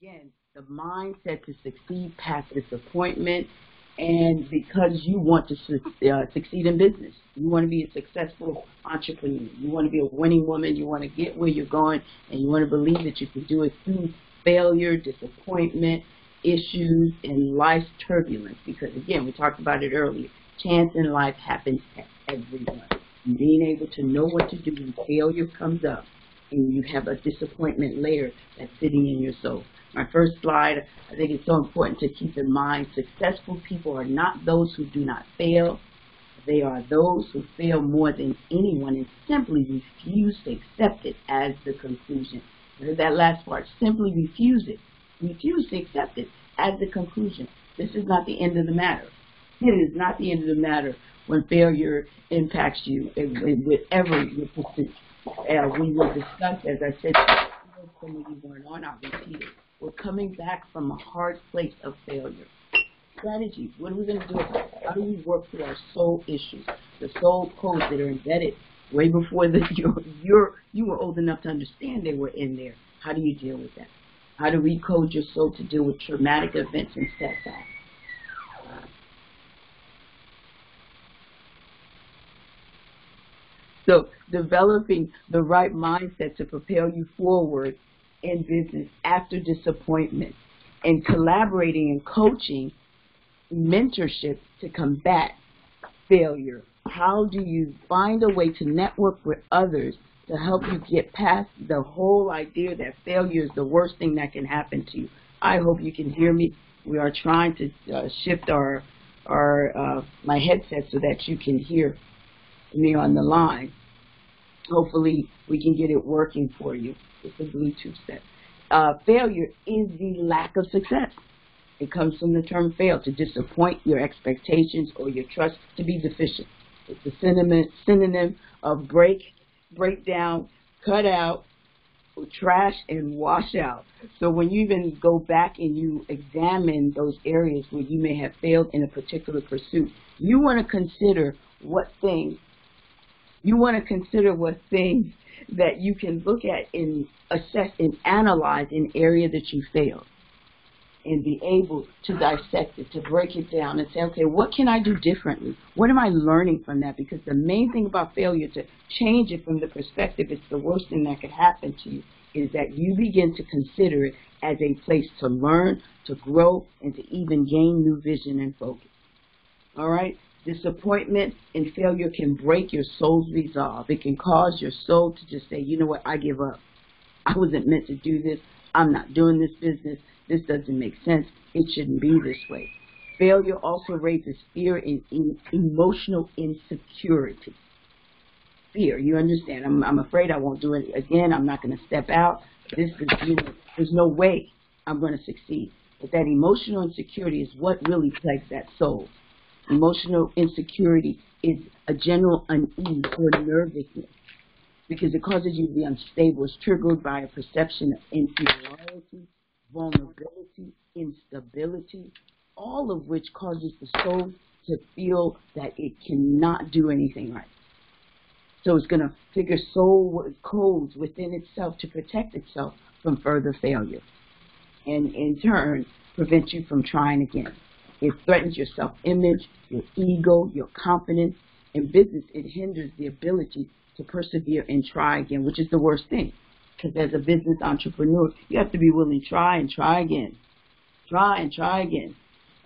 again, the mindset to succeed past disappointment, and because you want to succeed in business. You want to be a successful entrepreneur. You want to be a winning woman. You want to get where you're going, and you want to believe that you can do it through failure, disappointment, issues, and life's turbulence. Because, again, we talked about it earlier. Chance in life happens to everyone. And being able to know what to do when failure comes up, and you have a disappointment layer that's sitting in your soul. My first slide, I think it's so important to keep in mind, successful people are not those who do not fail. They are those who fail more than anyone and simply refuse to accept it as the conclusion. That last part, simply refuse it. Refuse to accept it as the conclusion. This is not the end of the matter. It is not the end of the matter when failure impacts you in whatever your pursuit. We will discuss, as I said, some of you weren't on, I'll repeat it. We're coming back from a hard place of failure. Strategies. What are we going to do about it? How do we work through our soul issues, the soul codes that are embedded way before you were old enough to understand they were in there? How do you deal with that? How to recode your soul to deal with traumatic events and setbacks? So developing the right mindset to propel you forward in business after disappointment, and collaborating and coaching, mentorship to combat failure. How do you find a way to network with others to help you get past the whole idea that failure is the worst thing that can happen to you? I hope you can hear me. We are trying to shift my headset so that you can hear me on the line. Hopefully we can get it working for you. It's a Bluetooth set. Failure is the lack of success. It comes from the term fail, to disappoint your expectations or your trust, to be deficient. It's a synonym of break down, cut out, trash, and wash out. So when you even go back and you examine those areas where you may have failed in a particular pursuit, you want to consider what things that you can look at and assess and analyze an area that you failed, and be able to dissect it, to break it down and say, okay, what can I do differently? What am I learning from that? Because the main thing about failure, to change it from the perspective it's the worst thing that could happen to you, is that you begin to consider it as a place to learn, to grow, and to even gain new vision and focus. All right? Disappointment and failure can break your soul's resolve. It can cause your soul to just say, you know what, I give up. I wasn't meant to do this. I'm not doing this business. This doesn't make sense. It shouldn't be this way. Failure also raises fear and emotional insecurity. Fear, you understand. I'm afraid I won't do it again. I'm not going to step out. There's no way I'm going to succeed. But that emotional insecurity is what really plagues that soul. Emotional insecurity is a general unease or nervousness because it causes you to be unstable. It's triggered by a perception of inferiority, vulnerability, instability, all of which causes the soul to feel that it cannot do anything right. So it's going to figure soul codes within itself to protect itself from further failure, and in turn prevent you from trying again. It threatens your self-image, your ego, your confidence. In business, it hinders the ability to persevere and try again, which is the worst thing. Because as a business entrepreneur, you have to be willing to try and try again. Try and try again.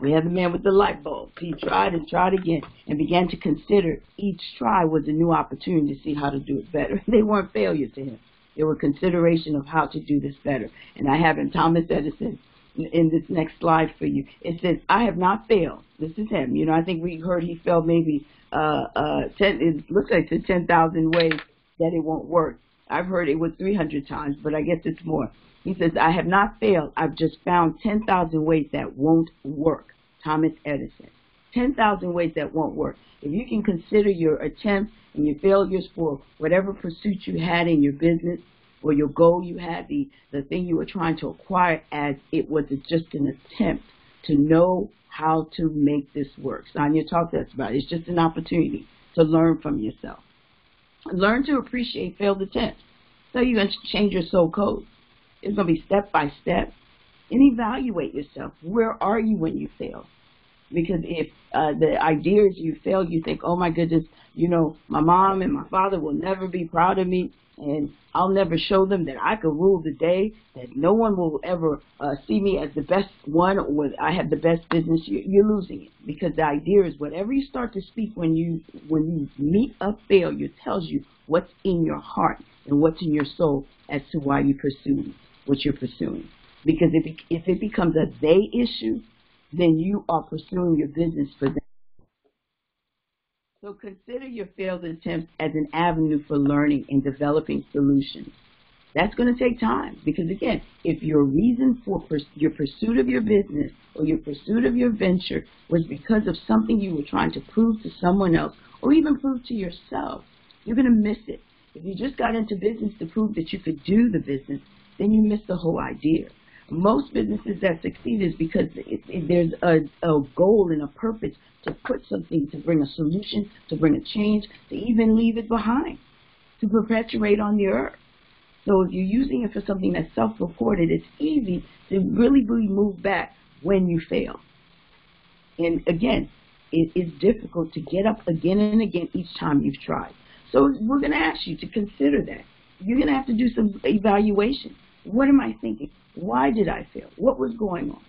We had the man with the light bulb. He tried and tried again and began to consider each try was a new opportunity to see how to do it better. They weren't failure to him. They were consideration of how to do this better. And I have in Thomas Edison, in this next slide for you, it says, I have not failed. This is him. You know, I think we heard he failed maybe it looks like it's 10,000 ways that it won't work. I've heard it was 300 times, but I guess it's more. He says, I have not failed. I've just found 10,000 ways that won't work. Thomas Edison. 10,000 ways that won't work. If you can consider your attempts and your failures for whatever pursuit you had in your business, or your goal you had, the thing you were trying to acquire, as it was just an attempt to know how to make this work. Sonia talked to us about it. It's just an opportunity to learn from yourself. Learn to appreciate failed attempts. So you're going to change your soul code. It's going to be step by step. and evaluate yourself. Where are you when you fail? Because if the idea is you fail, you think, oh my goodness, you know, my mom and my father will never be proud of me, and I'll never show them that I could rule the day, that no one will ever see me as the best one, or I have the best business. You're losing it, because the idea is whatever you start to speak when you meet a failure tells you what's in your heart and what's in your soul as to why you pursue what you're pursuing. Because if it becomes a they issue, then you are pursuing your business for them. So consider your failed attempts as an avenue for learning and developing solutions. That's going to take time, because again, if your reason for your pursuit of your business or your pursuit of your venture was because of something you were trying to prove to someone else or even prove to yourself, you're going to miss it. If you just got into business to prove that you could do the business, then you miss the whole idea. Most businesses that succeed is because there's a goal and a purpose to put something, to bring a solution, to bring a change, to even leave it behind, to perpetuate on the earth. So if you're using it for something that's self-reported, it's easy to really move back when you fail. And again, it is difficult to get up again and again each time you've tried. So we're going to ask you to consider that. You're going to have to do some evaluation. What am I thinking? Why did I fail? What was going on?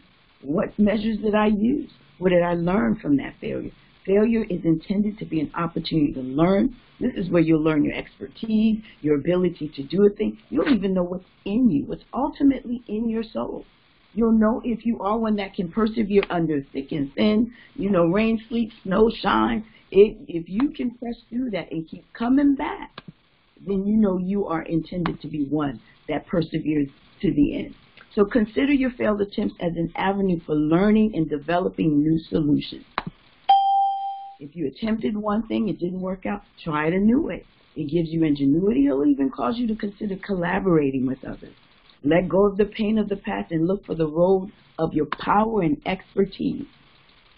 What measures did I use? What did I learn from that failure? Failure is intended to be an opportunity to learn. This is where you'll learn your expertise, your ability to do a thing. You'll even know what's in you, what's ultimately in your soul. You'll know if you are one that can persevere under thick and thin, you know, rain, sleet, snow, shine. If you can press through that and keep coming back, then you know you are intended to be one that perseveres to the end. So consider your failed attempts as an avenue for learning and developing new solutions. If you attempted one thing, it didn't work out, try it a new way. It gives you ingenuity. It'll even cause you to consider collaborating with others. Let go of the pain of the past and look for the road of your power and expertise.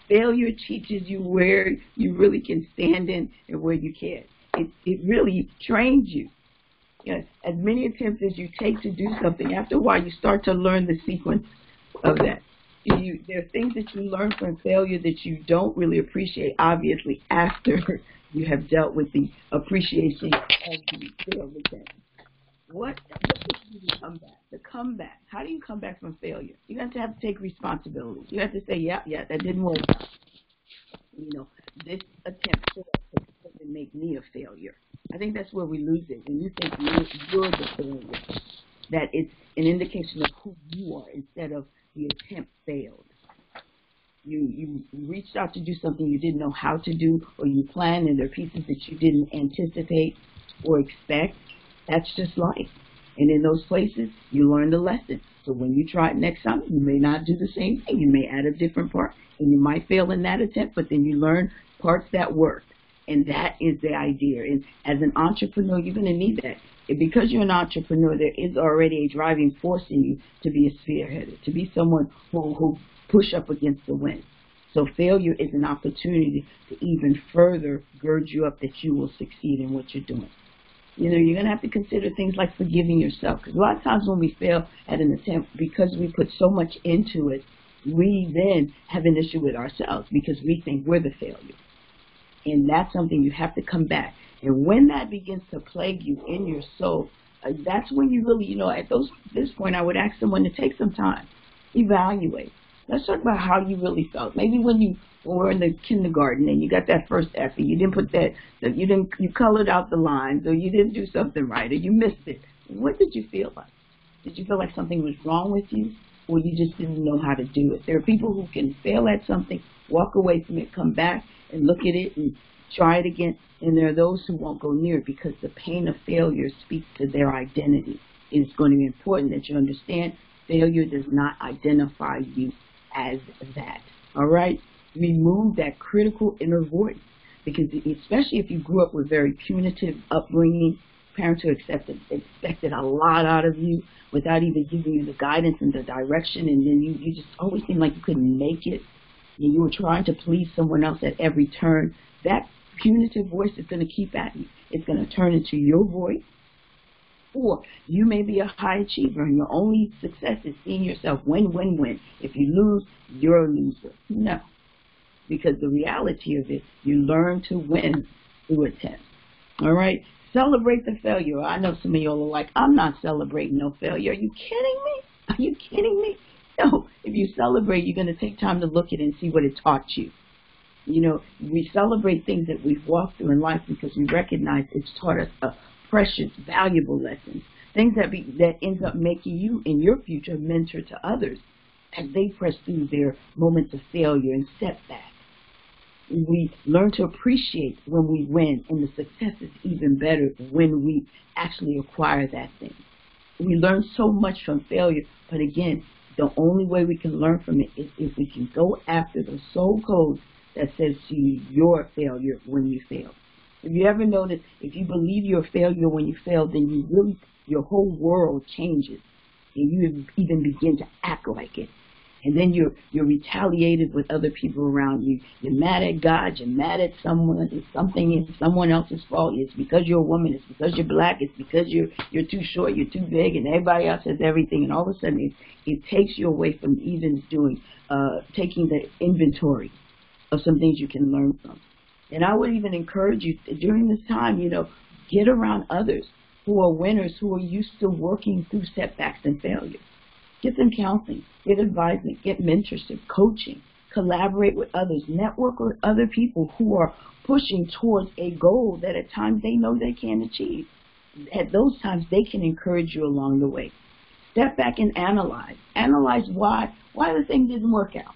Failure teaches you where you really can stand in and where you can't. It really trains you. You know, as many attempts as you take to do something, after a while you start to learn the sequence of that. There are things that you learn from failure that you don't really appreciate, obviously, after you have dealt with the appreciation of the failed attempt. What is the comeback? The comeback. How do you come back from failure? You have to take responsibility. You have to say, yeah, that didn't work out. You know, this attempt doesn't make me a failure. I think that's where we lose it. When you think you're the failure, that it's an indication of who you are instead of the attempt failed. You reached out to do something you didn't know how to do, or you planned and there are pieces that you didn't anticipate or expect. That's just life. And in those places, you learn the lesson. So when you try it next time, you may not do the same thing. You may add a different part, and you might fail in that attempt, but then you learn parts that work. And that is the idea. And as an entrepreneur, you're going to need that. And because you're an entrepreneur, there is already a driving force in you to be a spearheader, to be someone who push up against the wind. So failure is an opportunity to even further gird you up that you will succeed in what you're doing. You know, you're going to have to consider things like forgiving yourself. Because a lot of times when we fail at an attempt, because we put so much into it, we then have an issue with ourselves because we think we're the failure. And that's something you have to come back. And when that begins to plague you in your soul, that's when you really, you know, at this point, I would ask someone to take some time, evaluate. Let's talk about how you really felt. Maybe when you were in the kindergarten and you got that first F, and you didn't put you colored out the lines, or you didn't do something right, or you missed it. What did you feel like? Did you feel like something was wrong with you, or you just didn't know how to do it? There are people who can fail at something, walk away from it, come back and look at it and try it again. And there are those who won't go near it because the pain of failure speaks to their identity. It's going to be important that you understand failure does not identify you as that. All right? Remove that critical inner voice, because especially if you grew up with very punitive upbringing, parents who expected a lot out of you without even giving you the guidance and the direction, and then you just always seemed like you couldn't make it, and you were trying to please someone else at every turn. That punitive voice is going to keep at you. It's going to turn into your voice, Or you may be a high achiever and your only success is seeing yourself win, win, win. If you lose, you're a loser. No. Because the reality of it, you learn to win through attempt. All right? Celebrate the failure. I know some of y'all are like, I'm not celebrating no failure. Are you kidding me? Are you kidding me? No. If you celebrate, you're going to take time to look at it and see what it taught you. You know, we celebrate things that we've walked through in life because we recognize it's taught us a precious, valuable lessons. Things that ends up making you, in your future, mentor to others as they press through their moments of failure and setbacks. We learn to appreciate when we win, and the success is even better when we actually acquire that thing. We learn so much from failure, but again, the only way we can learn from it is if we can go after the soul code that says to you, you're a failure when you fail. If you ever notice, if you believe you're a failure when you fail, then your whole world changes, and you even begin to act like it. And then you're retaliated with other people around you. You're mad at God. You're mad at someone. It's something is someone else's fault. It's because you're a woman. It's because you're black. It's because you're too short. You're too big, and everybody else has everything. And all of a sudden, it takes you away from even taking the inventory of some things you can learn from. And I would even encourage you during this time, get around others who are winners, who are used to working through setbacks and failures. Get them counseling, get advisement, get mentorship, coaching, collaborate with others, network with other people who are pushing towards a goal that at times they know they can't achieve. At those times, they can encourage you along the way. Step back and analyze. Analyze why the thing didn't work out.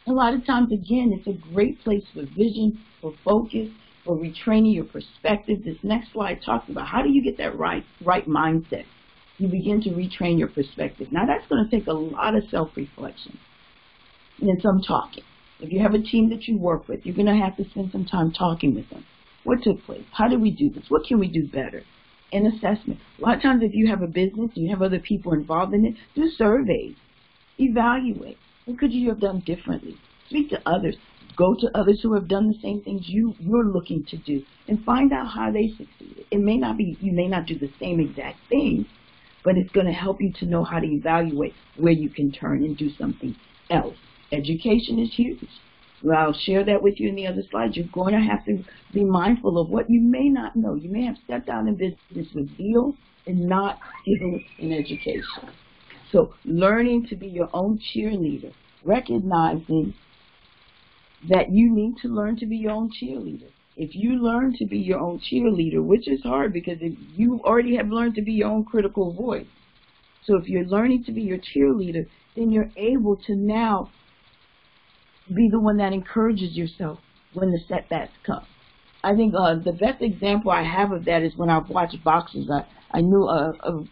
A lot of times, again, it's a great place for vision, for focus, for retraining your perspective. This next slide talks about how do you get that right mindset. You begin to retrain your perspective. Now, that's going to take a lot of self-reflection and some talking. If you have a team that you work with, you're going to have to spend some time talking with them. What took place? How did we do this? What can we do better? An assessment. A lot of times, if you have a business and you have other people involved in it, do surveys. Evaluate. What could you have done differently? Speak to others. Go to others who have done the same things you're looking to do and find out how they succeeded. You may not do the same exact thing, but it's going to help you to know how to evaluate where you can turn and do something else. Education is huge. Well, I'll share that with you in the other slides. You're going to have to be mindful of what you may not know. You may have stepped out in business with zeal and not given an education. So learning to be your own cheerleader, recognizing that you need to learn to be your own cheerleader. If you learn to be your own cheerleader, which is hard because if you already have learned to be your own critical voice. So if you're learning to be your cheerleader, then you're able to now be the one that encourages yourself when the setbacks come. I think the best example I have of that is when I've watched boxers. I knew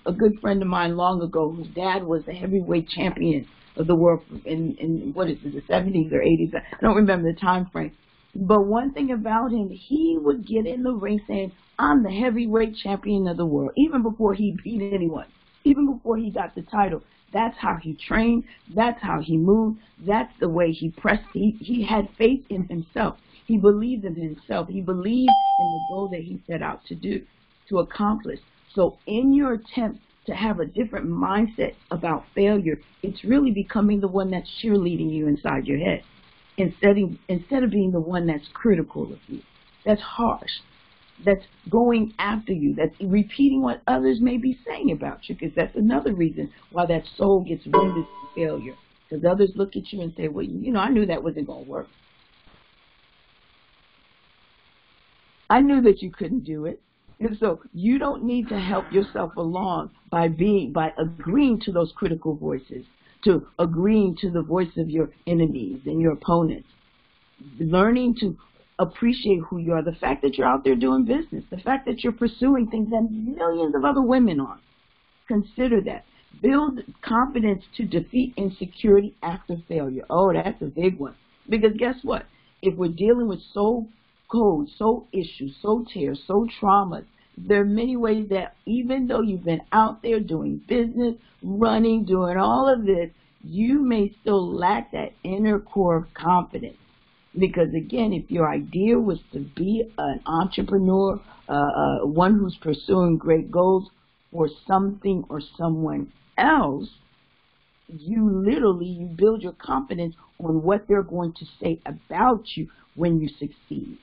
a good friend of mine long ago whose dad was the heavyweight champion of the world in what is it, the 70s or 80s. I don't remember the time frame. But one thing about him, he would get in the ring saying, I'm the heavyweight champion of the world, even before he beat anyone, even before he got the title. That's how he trained. That's how he moved. That's the way he pressed. He had faith in himself. He believed in himself. He believed in the goal that he set out to accomplish. So in your attempt to have a different mindset about failure, it's really becoming the one that's cheerleading you inside your head. Instead of being the one that's critical of you, that's harsh, that's going after you, that's repeating what others may be saying about you, because that's another reason why that soul gets wounded in failure, because others look at you and say, well, I knew that wasn't going to work. I knew that you couldn't do it. And so you don't need to help yourself along by agreeing to those critical voices, to agreeing to the voice of your enemies and your opponents. Learning to appreciate who you are, the fact that you're out there doing business, the fact that you're pursuing things that millions of other women are. Consider that. Build confidence to defeat insecurity after failure. Oh, that's a big one. Because guess what? If we're dealing with soul codes, soul issues, soul tears, soul traumas, there are many ways that even though you've been out there doing business, running, doing all of this, you may still lack that inner core of confidence. Because again, if your idea was to be an entrepreneur, one who's pursuing great goals, for something or someone else, you build your confidence on what they're going to say about you when you succeed,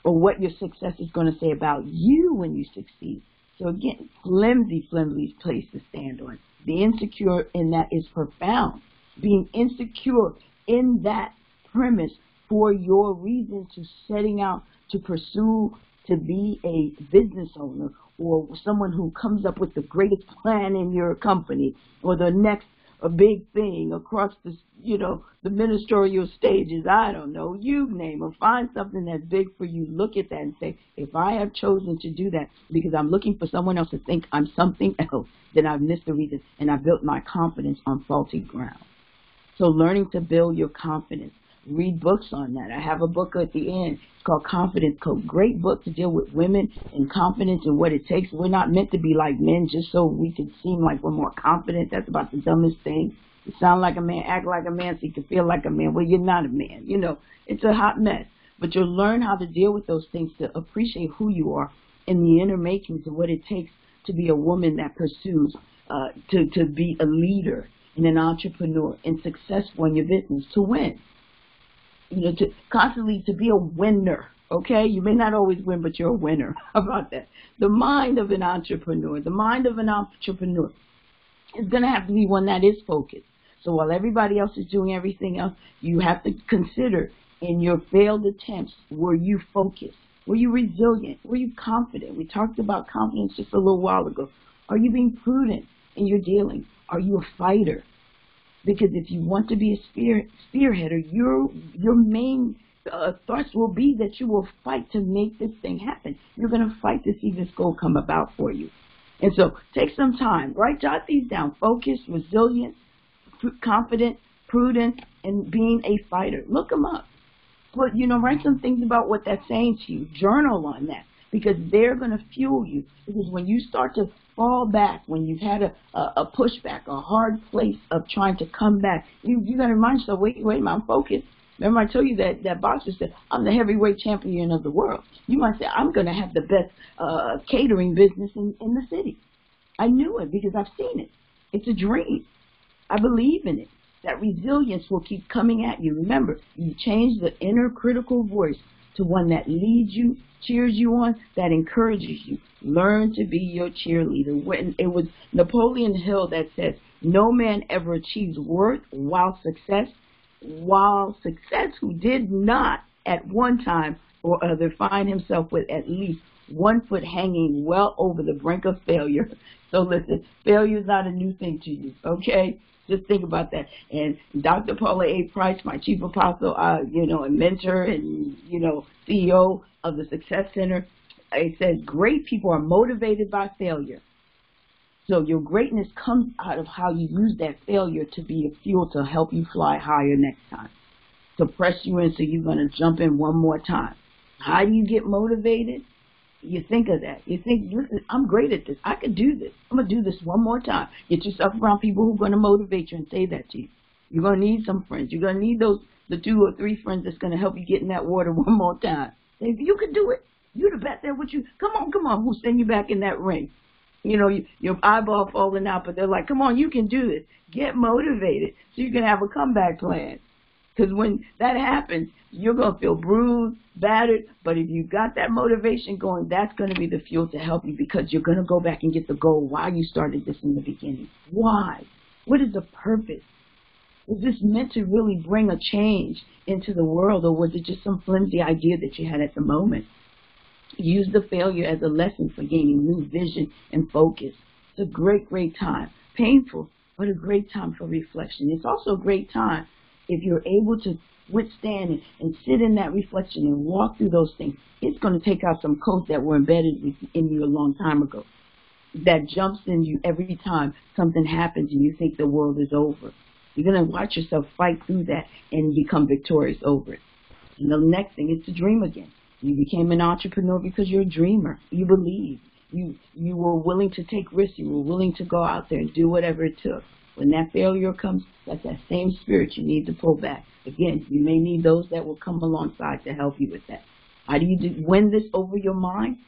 or what your success is going to say about you when you succeed. So again, flimsy place to stand on. The insecure in that is profound. Being insecure in that premise for your reason to setting out to pursue to be a business owner, or someone who comes up with the greatest plan in your company, or the next a big thing across the, the ministerial stages, I don't know, you name it. Find something that's big for you. Look at that and say, if I have chosen to do that because I'm looking for someone else to think I'm something else, then I've missed the reason, and I built my confidence on faulty ground. So learning to build your confidence. Read books on that. I have a book at the end. It's called Confidence Code. Great book to deal with women and confidence and what it takes. We're not meant to be like men just so we can seem like we're more confident. That's about the dumbest thing. You sound like a man, act like a man so you can feel like a man. Well, you're not a man. It's a hot mess. But you'll learn how to deal with those things to appreciate who you are and the inner makings of what it takes to be a woman that pursues, to be a leader and an entrepreneur and successful in your business, to win. To constantly to be a winner, okay? You may not always win, but you're a winner. How about that? The mind of an entrepreneur is going to have to be one that is focused. So while everybody else is doing everything else, you have to consider in your failed attempts, were you focused? Were you resilient? Were you confident? We talked about confidence just a little while ago. Are you being prudent in your dealing? Are you a fighter? Because if you want to be a spearheader, your main thrust will be that you will fight to make this thing happen. You're going to fight to see this goal come about for you. And so take some time, jot these down. Focus, resilient, confident, prudent, and being a fighter. Look them up. But, write some things about what that's saying to you. Journal on that, because they're going to fuel you. Because when you start to fall back, when you've had a pushback, a hard place of trying to come back, you got to remind yourself, wait a minute, I'm focused. Remember I told you that boxer said, I'm the heavyweight champion of the world. You might say, I'm going to have the best catering business in the city. I knew it because I've seen it. It's a dream. I believe in it. That resilience will keep coming at you. Remember, you change the inner critical voice to one that leads you, cheers you on, that encourages you. Learn to be your cheerleader. When it was Napoleon Hill that says, no man ever achieves worth while success who did not at one time or other find himself with at least 1 foot hanging well over the brink of failure. So listen, failure is not a new thing to you, okay? Just think about that. And Dr. Paula A. Price, my chief apostle, and mentor and, CEO of the Success Center, it says great people are motivated by failure. So your greatness comes out of how you use that failure to be a fuel to help you fly higher next time, to press you in so you're going to jump in one more time. How do you get motivated? You think of that. You think, listen, I'm great at this. I can do this. I'm going to do this one more time. Get yourself around people who are going to motivate you and say that to you. You're going to need some friends. You're going to need the 2 or 3 friends that's going to help you get in that water one more time. Say, you can do it. You're the best at what you, come on. Who'll send you back in that ring? Your eyeball falling out, but they're like, come on, you can do this. Get motivated so you can have a comeback plan. Because when that happens, you're going to feel bruised, battered, but if you got that motivation going, that's going to be the fuel to help you, because you're going to go back and get the goal why you started this in the beginning. Why? What is the purpose? Was this meant to really bring a change into the world, or was it just some flimsy idea that you had at the moment? Use the failure as a lesson for gaining new vision and focus. It's a great, great time. Painful, but a great time for reflection. It's also a great time if you're able to withstand and sit in that reflection and walk through those things. It's going to take out some codes that were embedded in you a long time ago, that jumps in you every time something happens and you think the world is over. You're going to watch yourself fight through that and become victorious over it. And the next thing is to dream again. You became an entrepreneur because you're a dreamer. You believe. You were willing to take risks. You were willing to go out there and do whatever it took. When that failure comes, that's that same spirit you need to pull back. Again, you may need those that will come alongside to help you with that. How do you win this over your mind?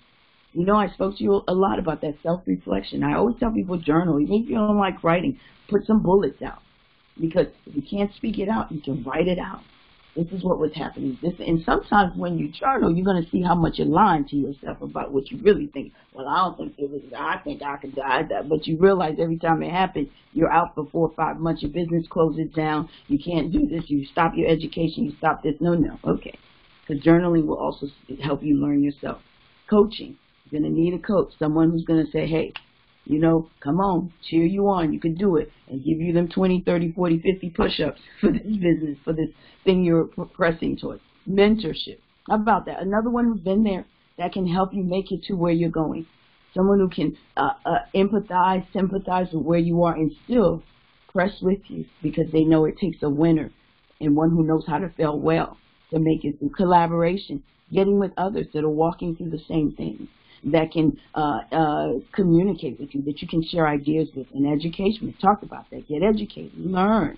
You know, I spoke to you a lot about that self-reflection. I always tell people journal. Even if you don't like writing, put some bullets out. Because if you can't speak it out, you can write it out. This is what was happening. And sometimes when you journal, you're going to see how much you're lying to yourself about what you really think. Well, I don't think it was, I think I could die. But you realize every time it happens, you're out for 4 or 5 months, your business closes down, you can't do this, you stop your education, you stop this. No, okay. Because journaling will also help you learn yourself. Coaching. You're going to need a coach, someone who's going to say, hey, you know, come on, cheer you on, you can do it, and give you them 20, 30, 40, 50 push-ups for this business, for this thing you're progressing towards. Mentorship. How about that? Another one who's been there that can help you make it to where you're going. Someone who can empathize, sympathize with where you are, and still press with you because they know it takes a winner and one who knows how to fail well to make it through. Collaboration. Getting with others that are walking through the same thing, that can communicate with you, that you can share ideas with. And education, we talked about that. Get educated, learn.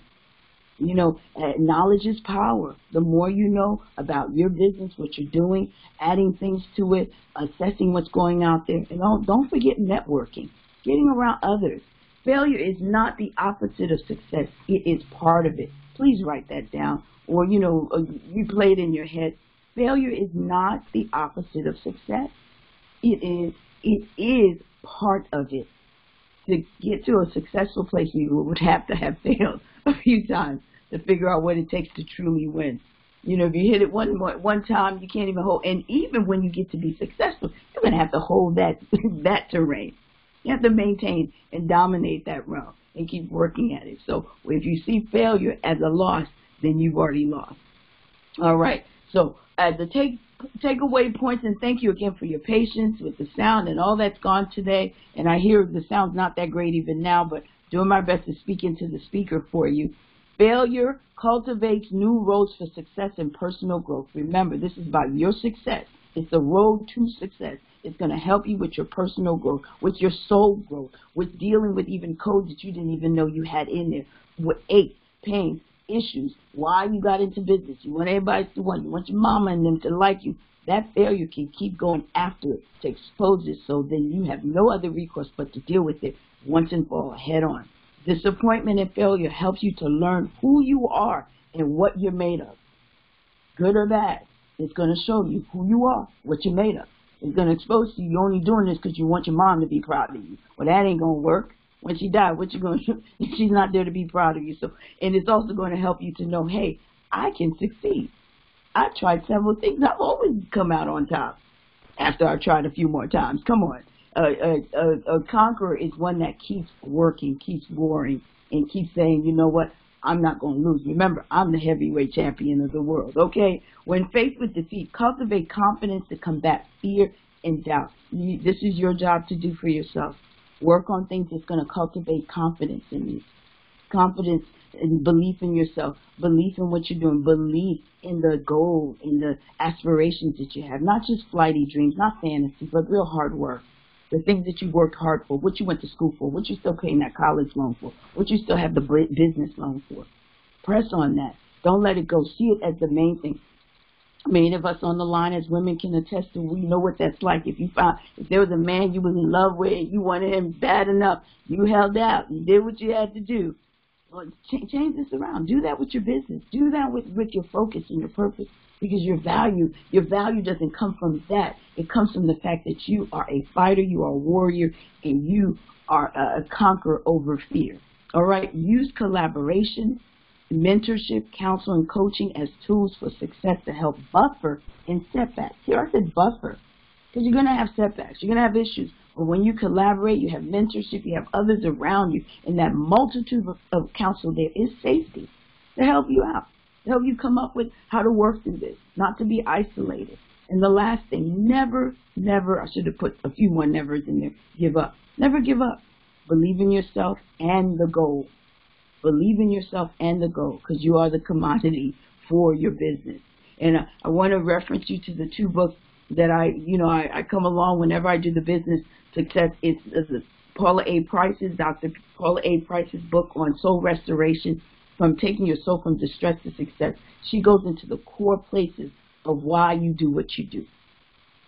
You know, knowledge is power. The more you know about your business, what you're doing, adding things to it, assessing what's going out there. And don't forget networking, getting around others. Failure is not the opposite of success. It is part of it. Please write that down, or, you know, you play it in your head. Failure is not the opposite of success. It is part of it. To get to a successful place, you would have to have failed a few times to figure out what it takes to truly win. You know, if you hit it one time, you can't even hold. And even when you get to be successful, you're going to have to hold that terrain. You have to maintain and dominate that realm and keep working at it. So if you see failure as a loss, then you've already lost. All right. So as the takeaway points, and thank you again for your patience with the sound and all that's gone today. And I hear the sound's not that great even now, but doing my best to speak into the speaker for you. Failure cultivates new roads for success and personal growth. Remember, this is about your success. It's a road to success. It's going to help you with your personal growth, with your soul growth, with dealing with even codes that you didn't even know you had in there, with aches, pains, issues, why you got into business. You want everybody to want you, want your mama and them to like you. That failure can keep going after it to expose it, so then you have no other recourse but to deal with it once and for all, head on. Disappointment and failure helps you to learn who you are and what you're made of. Good or bad, it's going to show you who you are, what you're made of. It's going to expose you. You're only doing this because you want your mom to be proud of you. Well, that ain't going to work. When she died, what you going to do? She's not there to be proud of you. So, and it's also going to help you to know, hey, I can succeed. I've tried several things. I've always come out on top after I've tried a few more times. Come on. A conqueror is one that keeps working, keeps warring, and keeps saying, you know what, I'm not going to lose. Remember, I'm the heavyweight champion of the world, okay? When faced with defeat, cultivate confidence to combat fear and doubt. This is your job to do for yourself. Work on things that's going to cultivate confidence in you. Confidence and belief in yourself, belief in what you're doing, belief in the goal, in the aspirations that you have. Not just flighty dreams, not fantasy, but real hard work. The things that you worked hard for, what you went to school for, what you're still paying that college loan for, what you still have the business loan for. Press on that. Don't let it go. See it as the main thing. Many of us on the line as women can attest to, we know what that's like. If there was a man you was in love with, you wanted him bad enough, you held out, you did what you had to do. Well, change this around. Do that with your business. Do that with your focus and your purpose, because your value doesn't come from that. It comes from the fact that you are a fighter, you are a warrior, and you are a conqueror over fear. All right? Use collaboration, mentorship, counsel, and coaching as tools for success to help buffer in setbacks. Here I said buffer, because you're going to have setbacks. You're going to have issues. But when you collaborate, you have mentorship, you have others around you, and that multitude of counsel there is safety to help you out, to help you come up with how to work through this, not to be isolated. And the last thing, never, I should have put a few more nevers in there, give up. Never give up. Believe in yourself and the goal. Believe in yourself and the goal, because you are the commodity for your business. And I want to reference you to the 2 books that I come along whenever I do the business success. It's Paula A. Price's, Dr. Paula A. Price's book on soul restoration, from taking your soul from distress to success. She goes into the core places of why you do what you do.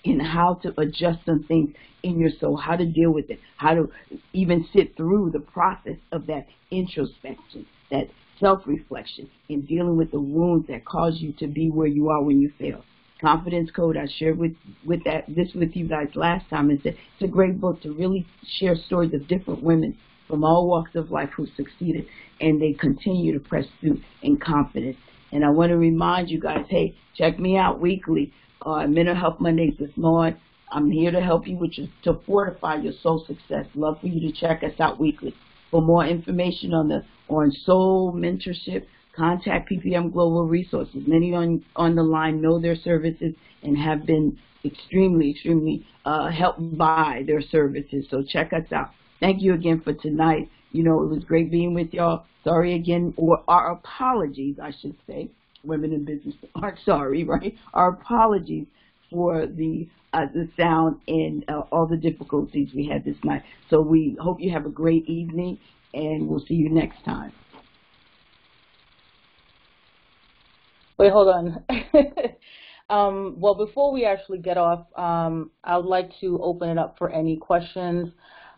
in how to adjust some things in your soul, how to deal with it, how to even sit through the process of that introspection, that self-reflection, in dealing with the wounds that cause you to be where you are when you fail. Confidence Code, I shared with you guys last time, and said it's a great book to really share stories of different women from all walks of life who succeeded, and they continue to press through in confidence. And I want to remind you guys, hey, check me out weekly on Mental Health Mondays with Maud. I'm here to help you to fortify your soul success. Love for you to check us out weekly. For more information on soul mentorship, contact PPM Global Resources. Many on the line know their services and have been extremely helped by their services. So check us out. Thank you again for tonight. You know, it was great being with y'all. Sorry again, or our apologies, I should say. Women in business aren't sorry, right? Our apologies for the sound and all the difficulties we had this night. So we hope you have a great evening, and we'll see you next time. Wait, hold on. Well, before we actually get off, I would like to open it up for any questions.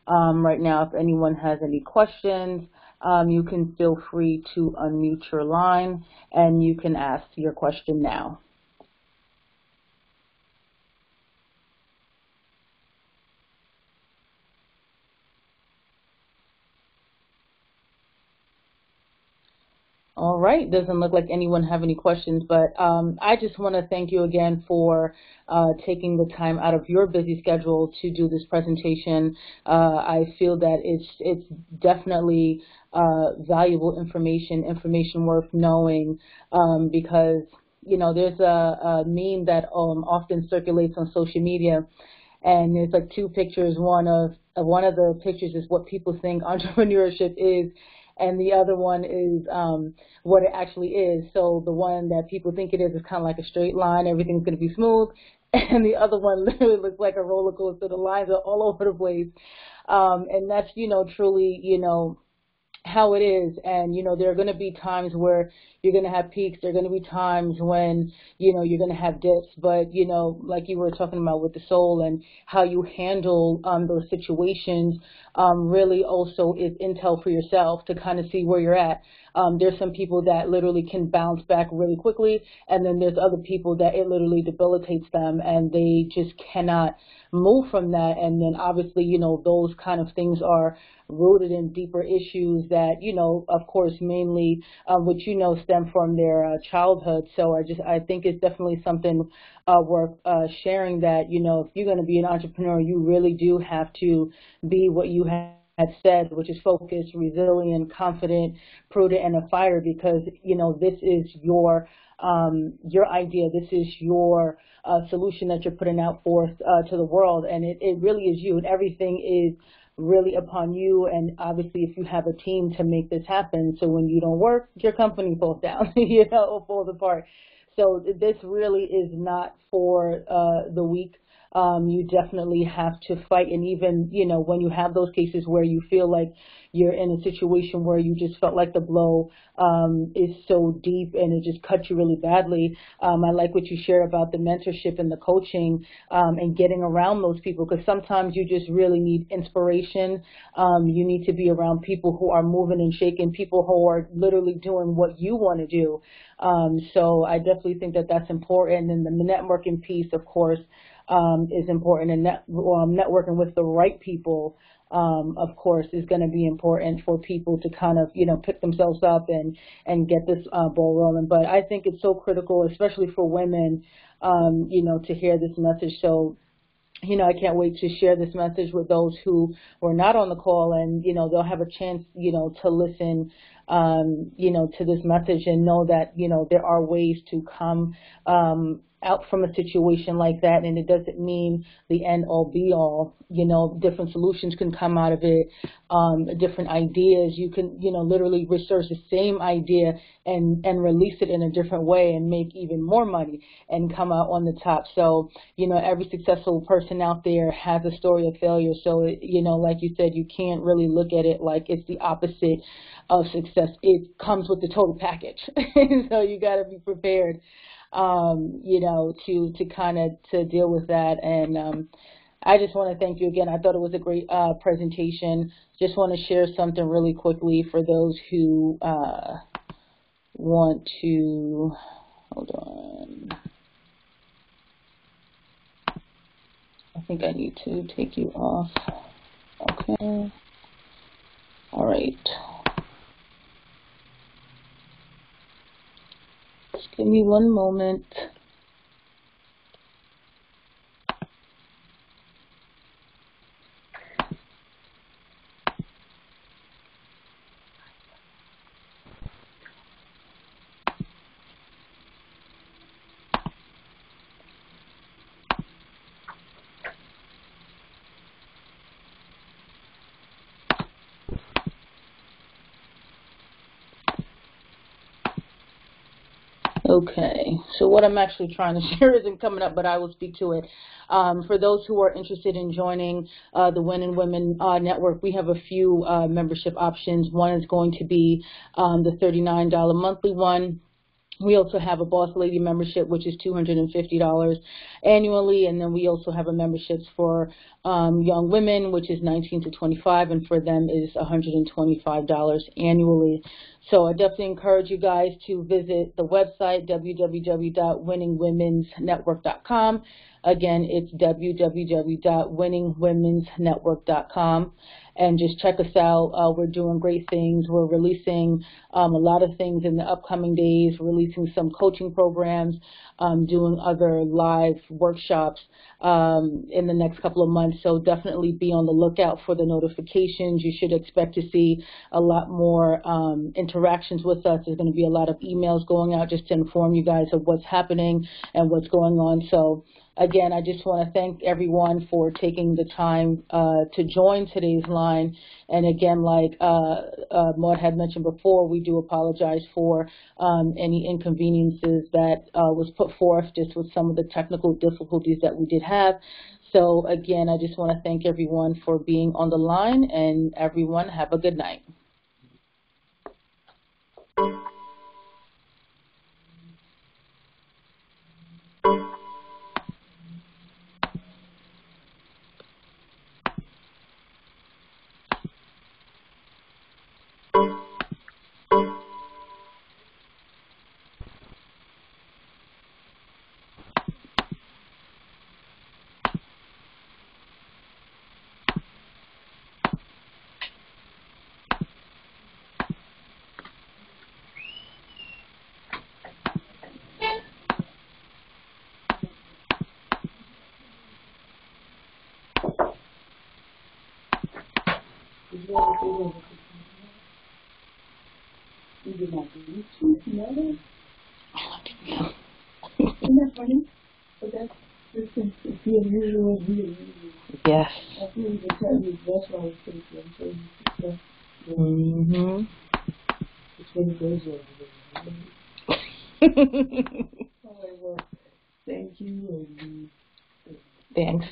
Right now, if anyone has any questions, you can feel free to unmute your line, and you can ask your question now. All right, doesn't look like anyone have any questions, but I just want to thank you again for taking the time out of your busy schedule to do this presentation. I feel that it's definitely valuable information worth knowing, because, you know, there's a meme that often circulates on social media, and there's like two pictures. One of the pictures is what people think entrepreneurship is, and the other one is what it actually is. So the one that people think it is kind of like a straight line, everything's going to be smooth, and the other one literally looks like a roller coaster. The lines are all over the place, and that's, you know, truly, you know, how it is. And, you know, there are going to be times where you're going to have peaks. There are going to be times when, you know, you're going to have dips. But, you know, like you were talking about with the soul and how you handle those situations really also is intel for yourself to kind of see where you're at. There's some people that literally can bounce back really quickly, and then there's other people that it literally debilitates them and they just cannot move from that. And then obviously, you know, those kind of things are rooted in deeper issues that, you know, of course, mainly which, you know, stem from their childhood. So I think it's definitely something worth sharing, that, you know, if you're going to be an entrepreneur, you really do have to be what you had said, which is focused, resilient, confident, prudent, and a fighter, because, you know, this is your idea. This is your solution that you're putting out forth to the world, and it really is you, and everything is really upon you. And obviously, if you have a team to make this happen, so when you don't work, your company falls down, you know, or falls apart. So this really is not for the weak. You definitely have to fight. And even, you know, when you have those cases where you feel like you're in a situation where you just felt like the blow is so deep and it just cut you really badly, I like what you shared about the mentorship and the coaching and getting around those people, because sometimes you just really need inspiration. You need to be around people who are moving and shaking, people who are literally doing what you want to do. So I definitely think that that's important. And the networking piece, of course, is important, and networking with the right people, of course, is going to be important for people to kind of, you know, pick themselves up and get this ball rolling. But I think it's so critical, especially for women, you know, to hear this message. So, you know, I can't wait to share this message with those who were not on the call, and, you know, they'll have a chance, you know, to listen, you know, to this message and know that, you know, there are ways to come out from a situation like that, and it doesn't mean the end all be all. You know, different solutions can come out of it, different ideas. You can, you know, literally research the same idea and release it in a different way and make even more money and come out on the top. So, you know, every successful person out there has a story of failure. So, you know, like you said, you can't really look at it like it's the opposite of success. It comes with the total package. So you got to be prepared. you know, to kind of to deal with that. And I just want to thank you again. I thought it was a great presentation. Just want to share something really quickly for those who want to, hold on. I think I need to take you off. Okay. All right. Just give me one moment. Okay, so what I'm actually trying to share isn't coming up, but I will speak to it. For those who are interested in joining the Winning Women Network, we have a few membership options. One is going to be the $39 monthly one. We also have a Boss Lady membership, which is $250 annually, and then we also have a memberships for young women, which is 19 to 25, and for them is $125 annually. So I definitely encourage you guys to visit the website, www.winningwomensnetwork.com. Again, it's www.winningwomensnetwork.com. And just check us out. We're doing great things. We're releasing a lot of things in the upcoming days, releasing some coaching programs, doing other live workshops in the next couple of months. So definitely be on the lookout for the notifications. You should expect to see a lot more interactions with us. There's going to be a lot of emails going out just to inform you guys of what's happening and what's going on. So again, I just want to thank everyone for taking the time to join today's line. And again, like Maud had mentioned before, we do apologize for any inconveniences that was put forth just with some of the technical difficulties that we did have. So again, I just want to thank everyone for being on the line, and everyone have a good night. Isn't that funny? But that's just the unusual, really. Yes. I feel you can tell you that's why I was thinking. I'm so used to stuff. Mm-hmm. It's when it goes over. All right, well, thank you. And, Thanks.